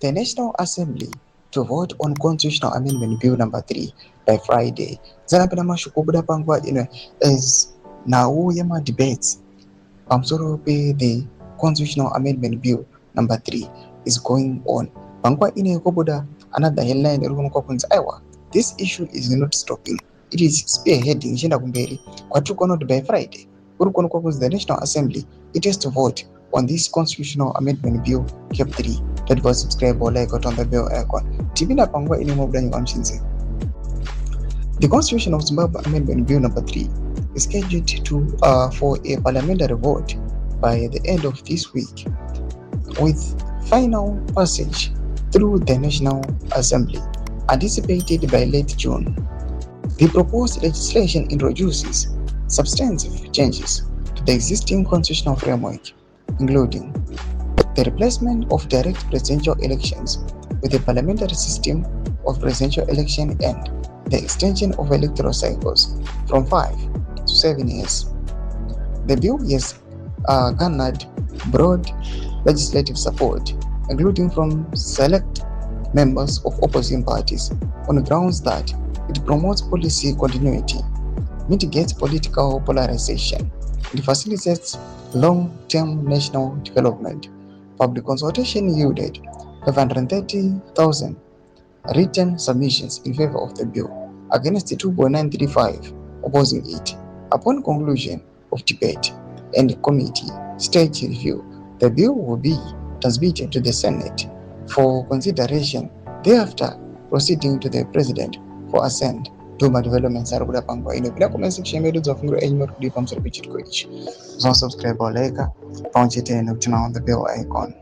the National Assembly to vote on Constitutional Amendment Bill number 3 by Friday. Zanapena mashukubuda pangwa is now yama debates. Pamsoro the Constitutional Amendment Bill number 3 is going on. Pangwa kobuda another headline this issue is not stopping. It is spearheading Jenda Kumberi. Kwatukonot by Friday. The National Assembly it has to vote on this Constitutional Amendment Bill CAB3 that was subscribed or like on the bill icon. Tibina Pangwa the Constitution of Zimbabwe Amendment Bill number 3 is scheduled to for a parliamentary vote by the end of this week, with final passage through the National Assembly anticipated by late June. The proposed legislation introduces substantive changes to the existing constitutional framework, including the replacement of direct presidential elections with a parliamentary system of presidential election and the extension of electoral cycles from 5 to 7 years. The bill has garnered broad legislative support, including from select members of opposing parties, on grounds that it promotes policy continuity, mitigates political polarization, and facilitates long-term national development. Public consultation yielded 530,000 written submissions in favor of the bill, against the 2.935 opposing it. Upon conclusion of debate and committee stage review, the bill will be transmitted to the Senate for consideration, thereafter proceeding to the President for assent. Tuma developments are good upon in the comment section. Made of any deep on the subscribe or like, punch it in on the bell icon.